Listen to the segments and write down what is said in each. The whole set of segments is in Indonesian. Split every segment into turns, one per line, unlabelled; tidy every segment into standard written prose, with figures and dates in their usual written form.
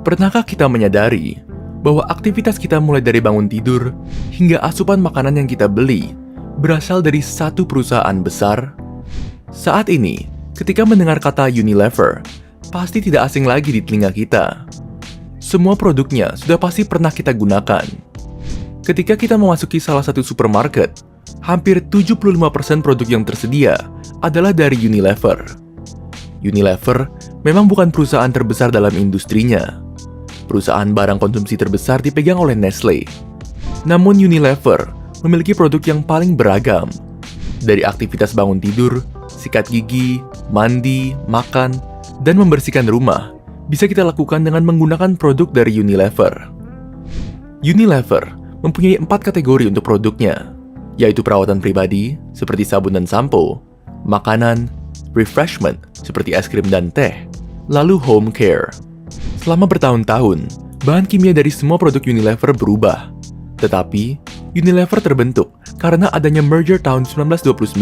Pernahkah kita menyadari bahwa aktivitas kita mulai dari bangun tidur hingga asupan makanan yang kita beli berasal dari satu perusahaan besar? Saat ini, ketika mendengar kata Unilever, pasti tidak asing lagi di telinga kita. Semua produknya sudah pasti pernah kita gunakan. Ketika kita memasuki salah satu supermarket, hampir 75% produk yang tersedia adalah dari Unilever. Unilever memang bukan perusahaan terbesar dalam industrinya. Perusahaan barang konsumsi terbesar dipegang oleh Nestle. Namun Unilever memiliki produk yang paling beragam. Dari aktivitas bangun tidur, sikat gigi, mandi, makan, dan membersihkan rumah, bisa kita lakukan dengan menggunakan produk dari Unilever. Unilever mempunyai 4 kategori untuk produknya, yaitu perawatan pribadi, seperti sabun dan sampo, makanan, refreshment, seperti es krim dan teh, lalu home care. Selama bertahun-tahun, bahan kimia dari semua produk Unilever berubah. Tetapi, Unilever terbentuk karena adanya merger tahun 1929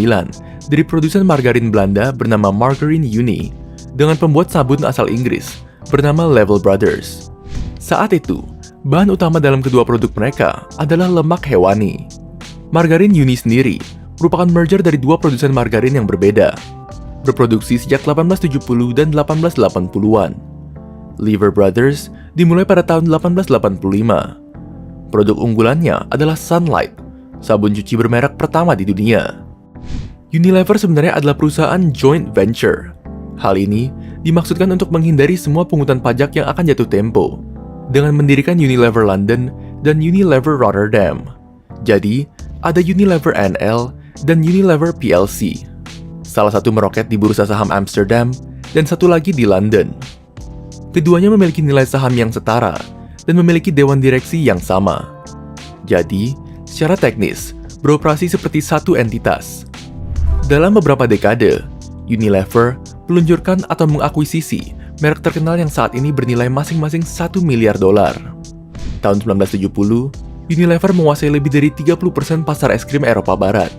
dari produsen margarin Belanda bernama Margarine Unie dengan pembuat sabun asal Inggris bernama Level Brothers. Saat itu, bahan utama dalam kedua produk mereka adalah lemak hewani. Margarine Unie sendiri merupakan merger dari dua produsen margarin yang berbeda, berproduksi sejak 1870 dan 1880-an. Lever Brothers dimulai pada tahun 1885. Produk unggulannya adalah Sunlight, sabun cuci bermerek pertama di dunia. Unilever sebenarnya adalah perusahaan joint venture. Hal ini dimaksudkan untuk menghindari semua pungutan pajak yang akan jatuh tempo dengan mendirikan Unilever London dan Unilever Rotterdam. Jadi, ada Unilever NL dan Unilever PLC. Salah satu meroket di bursa saham Amsterdam dan satu lagi di London. Keduanya memiliki nilai saham yang setara dan memiliki dewan direksi yang sama. Jadi, secara teknis, beroperasi seperti satu entitas. Dalam beberapa dekade, Unilever meluncurkan atau mengakuisisi merek terkenal yang saat ini bernilai masing-masing $1 miliar. Tahun 1970, Unilever menguasai lebih dari 30% pasar es krim Eropa Barat.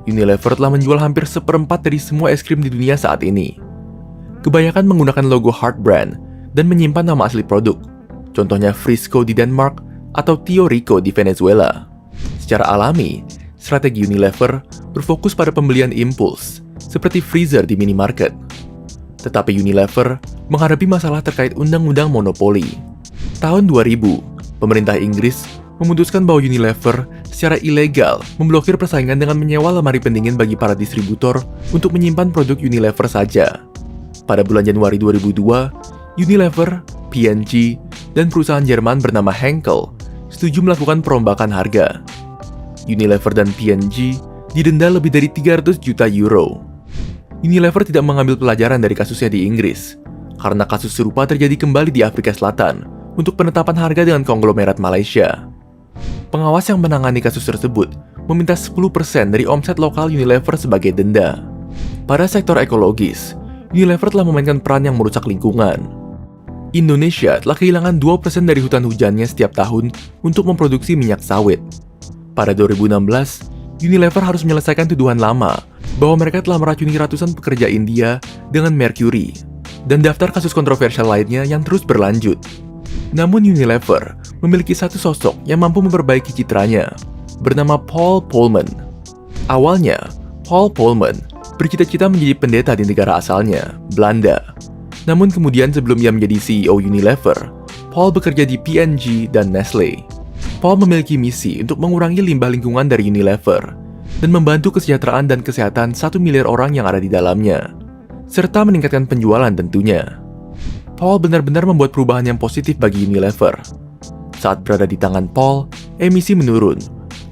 Unilever telah menjual hampir seperempat dari semua es krim di dunia saat ini. Kebanyakan menggunakan logo Heart Brand dan menyimpan nama asli produk, contohnya Frisco di Denmark atau Tio Rico di Venezuela. Secara alami, strategi Unilever berfokus pada pembelian impuls, seperti freezer di minimarket. Tetapi Unilever menghadapi masalah terkait undang-undang monopoli. Tahun 2000, pemerintah Inggris memutuskan bahwa Unilever secara ilegal memblokir persaingan dengan menyewa lemari pendingin bagi para distributor untuk menyimpan produk Unilever saja. Pada bulan Januari 2002, Unilever, P&G, dan perusahaan Jerman bernama Henkel setuju melakukan perombakan harga. Unilever dan P&G didenda lebih dari 300 juta euro. Unilever tidak mengambil pelajaran dari kasusnya di Inggris, karena kasus serupa terjadi kembali di Afrika Selatan untuk penetapan harga dengan konglomerat Malaysia. Pengawas yang menangani kasus tersebut meminta 10% dari omset lokal Unilever sebagai denda. Pada sektor ekologis, Unilever telah memainkan peran yang merusak lingkungan. Indonesia telah kehilangan 2% dari hutan hujannya setiap tahun untuk memproduksi minyak sawit. Pada 2016, Unilever harus menyelesaikan tuduhan lama bahwa mereka telah meracuni ratusan pekerja India dengan merkuri, dan daftar kasus kontroversial lainnya yang terus berlanjut. Namun Unilever memiliki satu sosok yang mampu memperbaiki citranya, bernama Paul Polman. Awalnya, Paul Polman bercita-cita menjadi pendeta di negara asalnya, Belanda. Namun kemudian sebelum ia menjadi CEO Unilever, Paul bekerja di P&G dan Nestle. Paul memiliki misi untuk mengurangi limbah lingkungan dari Unilever dan membantu kesejahteraan dan kesehatan 1 miliar orang yang ada di dalamnya, serta meningkatkan penjualan tentunya. Paul benar-benar membuat perubahan yang positif bagi Unilever. Saat berada di tangan Paul, emisi menurun.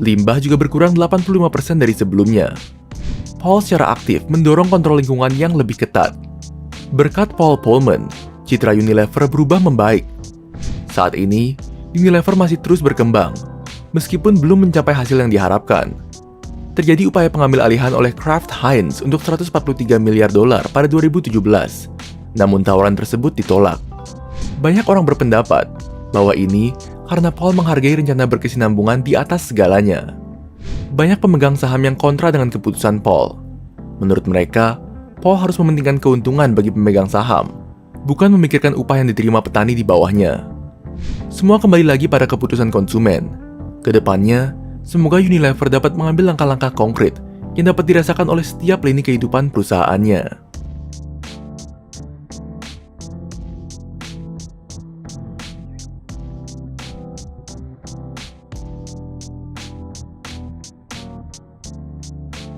Limbah juga berkurang 85% dari sebelumnya. Paul secara aktif mendorong kontrol lingkungan yang lebih ketat. Berkat Paul Polman, citra Unilever berubah membaik. Saat ini, Unilever masih terus berkembang, meskipun belum mencapai hasil yang diharapkan. Terjadi upaya pengambil alihan oleh Kraft Heinz untuk $143 miliar pada 2017, namun tawaran tersebut ditolak. Banyak orang berpendapat bahwa ini karena Paul menghargai rencana berkesinambungan di atas segalanya. Banyak pemegang saham yang kontra dengan keputusan Paul. Menurut mereka, Paul harus mementingkan keuntungan bagi pemegang saham, bukan memikirkan upah yang diterima petani di bawahnya. Semua kembali lagi pada keputusan konsumen. Kedepannya, semoga Unilever dapat mengambil langkah-langkah konkret yang dapat dirasakan oleh setiap lini kehidupan perusahaannya.